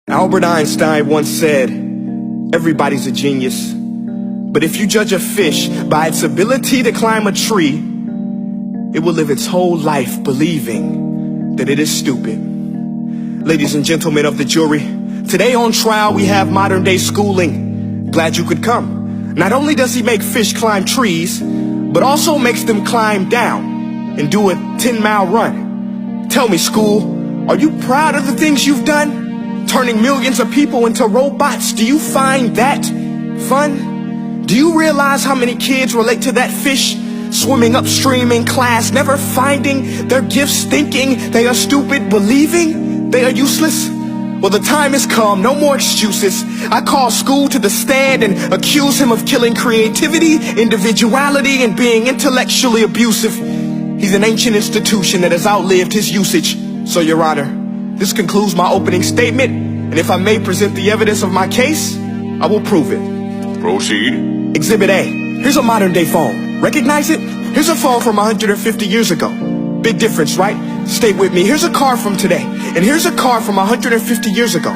Albert Einstein once said, everybody's a genius, but if you judge a fish by its ability to climb a tree, it will live its whole life believing that it is stupid. Ladies and gentlemen of the jury, today on trial we have modern day schooling. Glad you could come. Not only does he make fish climb trees, but also makes them climb down and do a 10-mile run. Tell me, school, are you proud of the things you've done? Turning millions of people into robots, do you find that fun? Do you realize how many kids relate to that fish swimming upstream in class, never finding their gifts, thinking they are stupid, believing they are useless? Well, the time has come, no more excuses. I call school to the stand and accuse him of killing creativity, individuality, and being intellectually abusive. He's an ancient institution that has outlived his usage. So, Your Honor, this concludes my opening statement, and if I may present the evidence of my case, I will prove it. Proceed. Exhibit A. Here's a modern day phone. Recognize it? Here's a phone from 150 years ago. Big difference, right? Stay with me. Here's a car from today, and here's a car from 150 years ago.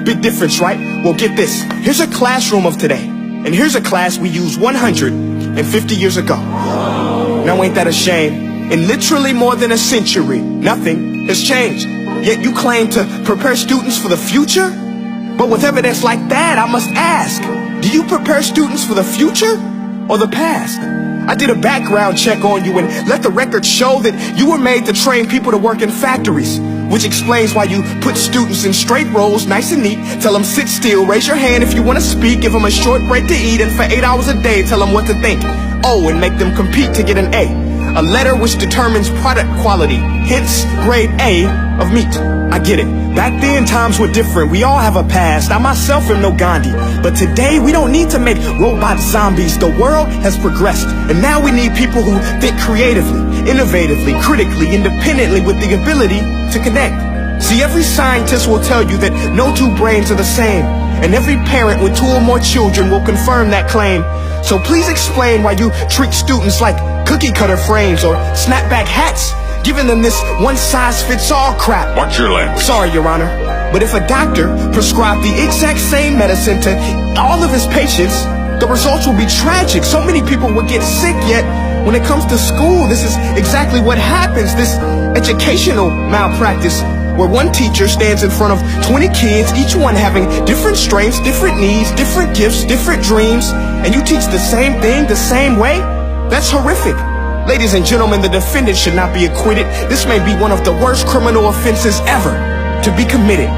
Big difference, right? Well, get this. Here's a classroom of today, and here's a class we used 150 years ago. Now ain't that a shame? In literally more than a century, nothing has changed. Yet you claim to prepare students for the future? But with evidence like that, I must ask, do you prepare students for the future or the past? I did a background check on you and let the record show that you were made to train people to work in factories, which explains why you put students in straight rows, nice and neat, tell them sit still, raise your hand if you want to speak, give them a short break to eat, and for 8 hours a day, tell them what to think. Oh, and make them compete to get an A letter which determines product quality, hence grade A of meat. I get it. Back then, times were different. We all have a past. I myself am no Gandhi. But today, we don't need to make robot zombies. The world has progressed. And now we need people who think creatively, innovatively, critically, independently, with the ability to connect. See, every scientist will tell you that no two brains are the same. And every parent with 2 or more children will confirm that claim. So please explain why you treat students like cookie cutter frames or snapback hats, giving them this one-size-fits-all crap. Watch your language. Sorry, Your Honor, but if a doctor prescribed the exact same medicine to all of his patients, the results will be tragic. So many people will get sick, yet when it comes to school, this is exactly what happens. This educational malpractice, where one teacher stands in front of 20 kids, each one having different strengths, different needs, different gifts, different dreams, and you teach the same thing the same way? That's horrific. Ladies and gentlemen, the defendant should not be acquitted. This may be one of the worst criminal offenses ever to be committed.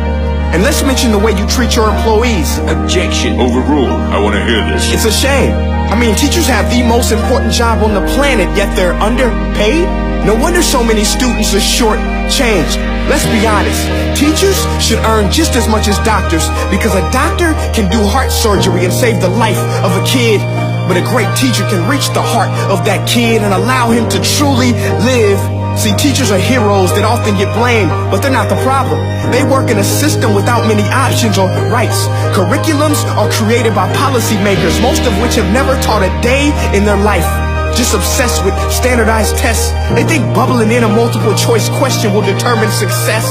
And let's mention the way you treat your employees. Objection. Overruled. I want to hear this. It's a shame. I mean, teachers have the most important job on the planet, yet they're underpaid? No wonder so many students are short-changed. Let's be honest. Teachers should earn just as much as doctors, because a doctor can do heart surgery and save the life of a kid. But a great teacher can reach the heart of that kid and allow him to truly live. See, teachers are heroes that often get blamed, but they're not the problem. They work in a system without many options or rights. Curriculums are created by policymakers, most of which have never taught a day in their life. Just obsessed with standardized tests. They think bubbling in a multiple choice question will determine success.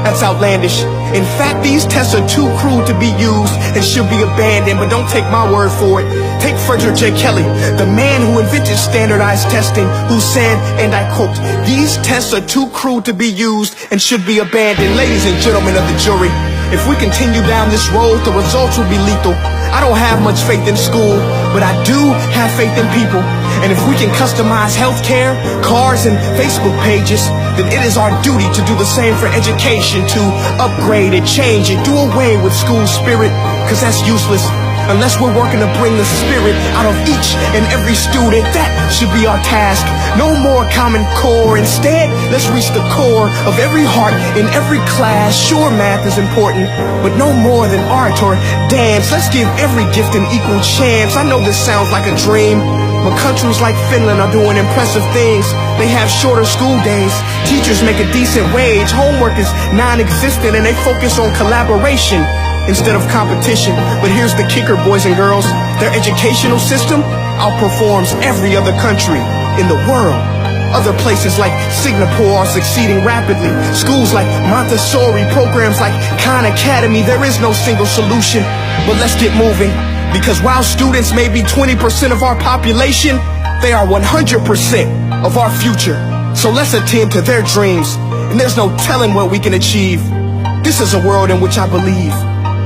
That's outlandish. In fact, these tests are too cruel to be used and should be abandoned, but don't take my word for it. Take Frederick J. Kelly, the man who invented standardized testing, who said, and I quote, "These tests are too cruel to be used and should be abandoned." Ladies and gentlemen of the jury, if we continue down this road, the results will be lethal. I don't have much faith in school, but I do have faith in people. And if we can customize healthcare, cars, and Facebook pages, then it is our duty to do the same for education, to upgrade it, change it, do away with school spirit, because that's useless. Unless we're working to bring the spirit out of each and every student, that should be our task. No more Common Core. Instead, let's reach the core of every heart in every class. Sure, math is important, but no more than art or dance. Let's give every gift an equal chance. I know this sounds like a dream, but countries like Finland are doing impressive things. They have shorter school days. Teachers make a decent wage. Homework is non-existent, and they focus on collaboration instead of competition. But here's the kicker, boys and girls. Their educational system outperforms every other country in the world. Other places like Singapore are succeeding rapidly. Schools like Montessori, programs like Khan Academy. There is no single solution, but let's get moving. Because while students may be 20% of our population, they are 100% of our future. So let's attend to their dreams, and there's no telling what we can achieve. This is a world in which I believe,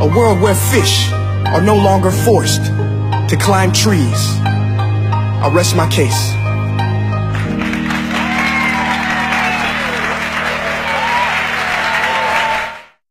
a world where fish are no longer forced to climb trees. I'll rest my case.